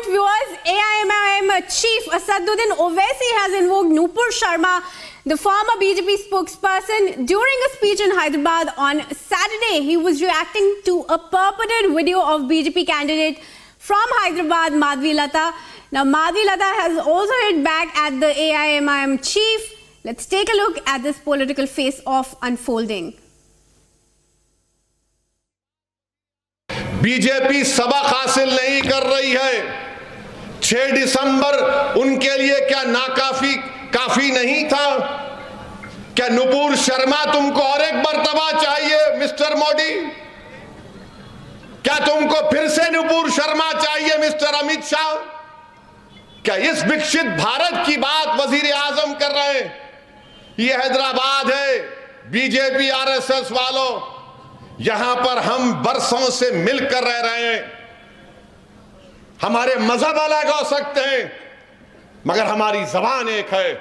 right, viewers, AIMIM Chief Asaduddin Owaisi has invoked Nupur Sharma, the former BJP spokesperson, during a speech in Hyderabad on Saturday. He was reacting to a purported video of BJP candidate from Hyderabad, Madhvi Lata. Now, Madhvi Lata has also hit back at the AIMIM chief. Let's take a look at this political face-off unfolding. BJP सबक हासिल नहीं कर रही है। 6 दिसंबर उनके लिए क्या काफी नहीं था? क्या नुपुर शर्मा तुमको और एक मर्तबा चाहिए मिस्टर मोदी? क्या तुमको फिर से नुपुर शर्मा चाहिए मिस्टर अमित शाह? क्या इस विकसित भारत की बात वजीर आजम कर रहे हैं? ये हैदराबाद है, बीजेपी आरएसएस वालों, यहां पर हम बरसों से मिलकर रह रहे हैं। हमारे मजहब अलग हो सकते हैं, मगर हमारी जबान एक है।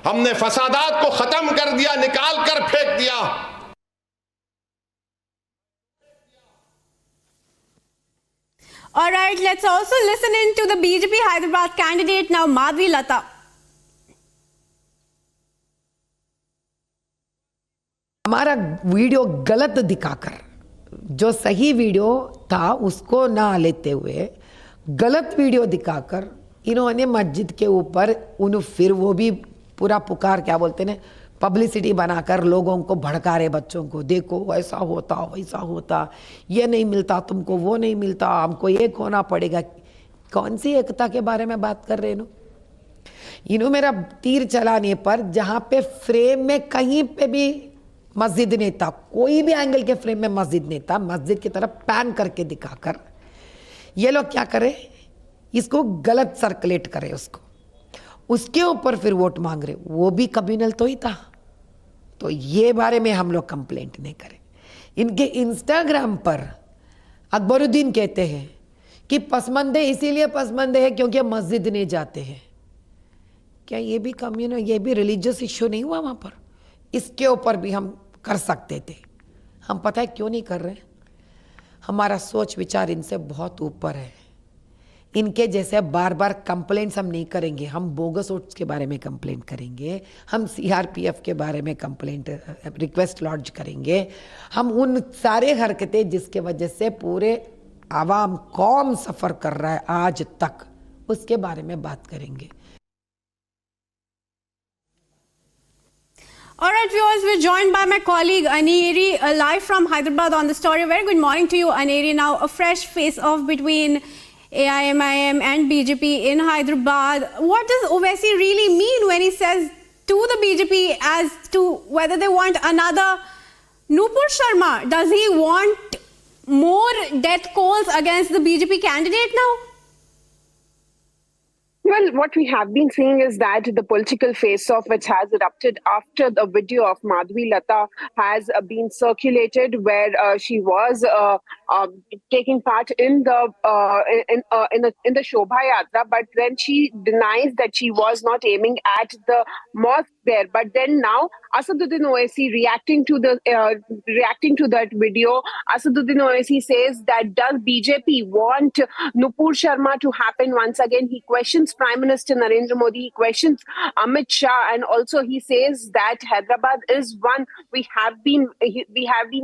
हमने फसादात को खत्म कर दिया, निकाल कर फेंक दिया। All right, let's also listen in to the BJP Hyderabad candidate now, Madhvi Lata. हमारा वीडियो गलत दिखाकर, जो सही वीडियो था उसको ना लेते हुए गलत वीडियो दिखाकर इन्होंने मस्जिद के ऊपर फिर वो भी पूरा पुकार, क्या बोलते हैं, पब्लिसिटी बनाकर लोगों को भड़का रहे, बच्चों को, देखो ऐसा होता वैसा होता, ये नहीं मिलता तुमको, वो नहीं मिलता, हमको एक होना पड़ेगा। कौन सी एकता के बारे में बात कर रहे हैं? इन्हों मेरा तीर चलाने पर जहाँ पे फ्रेम में कहीं पे भी मस्जिद नहीं था, कोई भी एंगल के फ्रेम में मस्जिद नहीं था, मस्जिद की तरफ पैन करके दिखाकर ये लोग क्या करें, इसको गलत सर्कुलेट करें, उसके ऊपर फिर वोट मांग रहे। वो भी कम्युनल तो ही था, तो ये बारे में हम लोग कंप्लेंट नहीं करें। इनके इंस्टाग्राम पर अकबरुद्दीन कहते हैं कि पसमंदे इसीलिए पसमंदे है क्योंकि मस्जिद नहीं जाते हैं। क्या ये भी कम्युनल, ये भी रिलीजियस इश्यू नहीं हुआ वहाँ पर? इसके ऊपर भी हम कर सकते थे, हम पता है क्यों नहीं कर रहे? हमारा सोच विचार इनसे बहुत ऊपर है। इनके जैसे बार बार कंप्लेंट्स हम नहीं करेंगे। हम बोगस वोट्स के बारे में कंप्लेंट करेंगे, हम सीआरपीएफ के बारे में कंप्लेंट रिक्वेस्ट लॉन्च करेंगे, हम उन सारे हरकतें जिसके वजह से पूरे आवाम कौम सफ़र कर रहा है आज तक, उसके बारे में बात करेंगे। All right, viewers, we're joined by my colleague Aneri, live from Hyderabad on the story. Very good morning to you, Aneri. Now, a fresh face-off between AIMIM and BJP in Hyderabad. What does Owaisi really mean when he says to the BJP as to whether they want another Nupur Sharma? Does he want more death calls against the BJP candidate now? Well, what we have been seeing is that the political face-off which has erupted after the video of Madhvi Lata has been circulated, where she was taking part in the Shobha Yatra, but then she denies that she was not aiming at the mosque there. But then now Asaduddin Owaisi reacting to that video, Asaduddin Owaisi says that does BJP want Nupur Sharma to happen once again? He questions Prime Minister Narendra Modi, he questions Amit Shah, and also he says that Hyderabad is one. We have been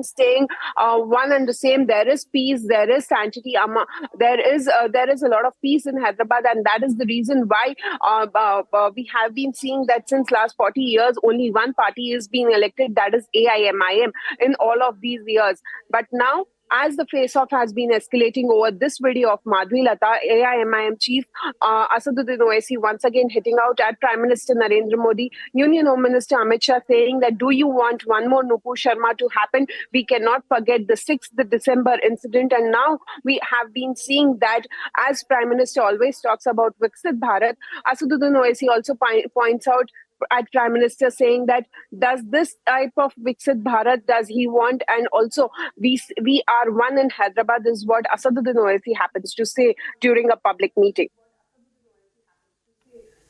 staying one and the same. There is peace, there is sanctity, there is a lot of peace in Hyderabad, and that is the reason why we have been seeing that since last 40 years only one party is being elected, that is AIMIM, in all of these years. But now, as the face-off has been escalating over this video of Madhvi Lata, AIMIM chief Asaduddin Owaisi once again hitting out at Prime Minister Narendra Modi, Union Home Minister Amit Shah, saying that do you want one more Nupur Sharma to happen? We cannot forget the 6th December incident. And now we have been seeing that as Prime Minister always talks about Viksit Bharat, Asaduddin Owaisi also points out at Prime Minister, saying that does this type of Viksit Bharat does he want? And also we are one in Hyderabad is what Asaduddin Owaisi happens to say during a public meeting.